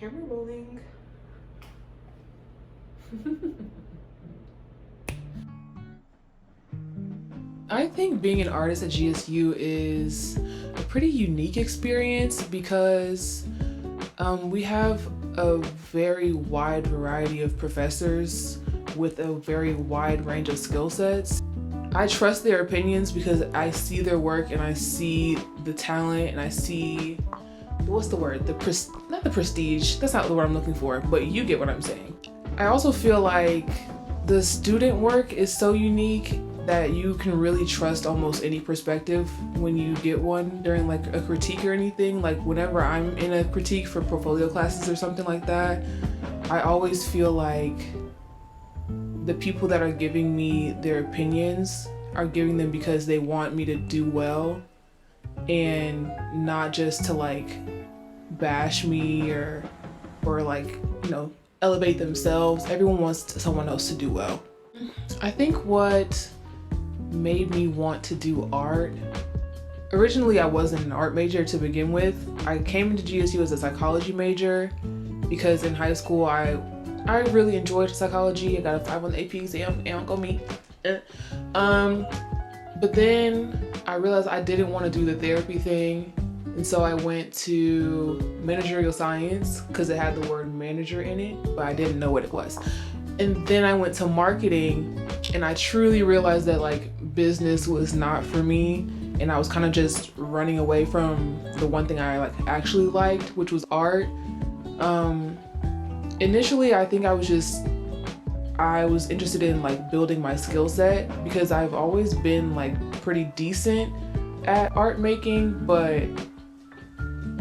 Camera rolling. I think being an artist at GSU is a pretty unique experience because we have a very wide variety of professors with a very wide range of skill sets. I trust their opinions because I see their work and I see the talent and I see, what's the word? Not the prestige, that's not the word I'm looking for, but you get what I'm saying. I also feel like the student work is so unique that you can really trust almost any perspective when you get one during like a critique or anything. Like whenever I'm in a critique for portfolio classes or something like that, I always feel like the people that are giving me their opinions are giving them because they want me to do well and not just to like bash me or like, you know, elevate themselves. Everyone wants someone else to do well. I think what made me want to do art, originally I wasn't an art major to begin with. I came into GSU as a psychology major because in high school I really enjoyed psychology. I got a 5 on the AP exam, and go me. But then I realized I didn't want to do the therapy thing, and so I went to managerial science because it had the word manager in it, but I didn't know what it was. And then I went to marketing, and I truly realized that like business was not for me, and I was kind of just running away from the one thing I like actually liked, which was art. Initially, I think I was interested in like building my skill set because I've always been like pretty decent at art making, but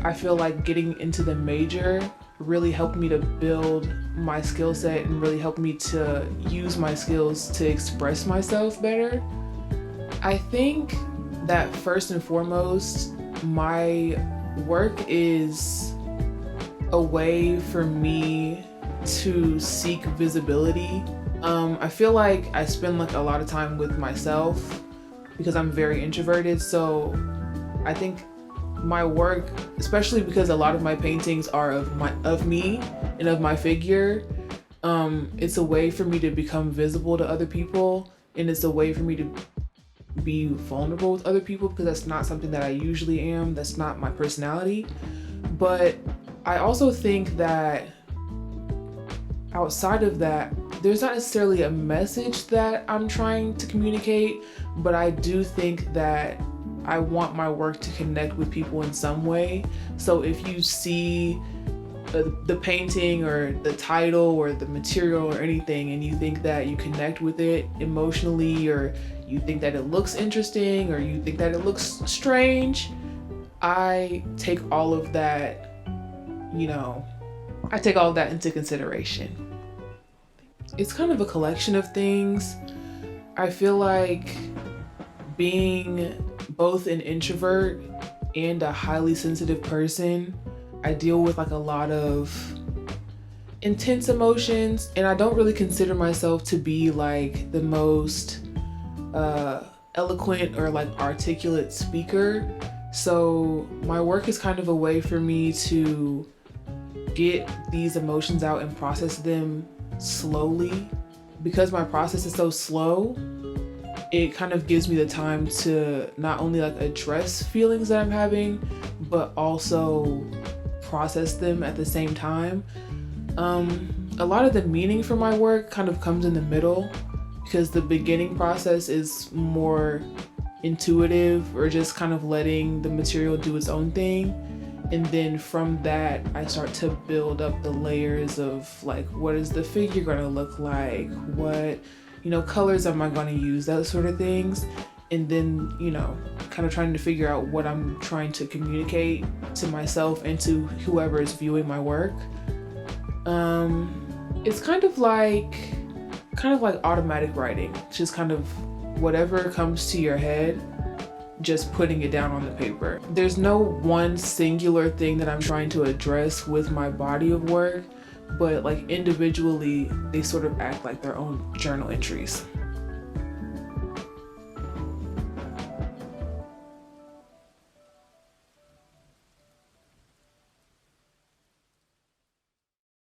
I feel like getting into the major really helped me to build my skill set and really helped me to use my skills to express myself better. I think that first and foremost, my work is a way for me to seek visibility. I feel like I spend like a lot of time with myself because I'm very introverted, so I think my work, especially because a lot of my paintings are of me and of my figure, it's a way for me to become visible to other people, and it's a way for me to be vulnerable with other people because that's not something that I usually am. That's not my personality. But I also think that outside of that, there's not necessarily a message that I'm trying to communicate, but I do think that I want my work to connect with people in some way. So if you see the painting or the title or the material or anything and you think that you connect with it emotionally, or you think that it looks interesting, or you think that it looks strange, I take all of that, I take all of that into consideration. It's kind of a collection of things. I feel like being both an introvert and a highly sensitive person, I deal with like a lot of intense emotions, and I don't really consider myself to be like the most eloquent or like articulate speaker. So my work is kind of a way for me to get these emotions out and process them slowly. Because my process is so slow, it kind of gives me the time to not only like address feelings that I'm having, but also process them at the same time. A lot of the meaning for my work kind of comes in the middle, because the beginning process is more intuitive, or just kind of letting the material do its own thing. And then from that, I start to build up the layers of like, what is the figure gonna look like? What, colors am I gonna use? Those sort of things. And then, kind of trying to figure out what I'm trying to communicate to myself and to whoever is viewing my work. It's kind of like automatic writing. It's just kind of whatever comes to your head, just putting it down on the paper. There's no one singular thing that I'm trying to address with my body of work, but like individually, they sort of act like their own journal entries.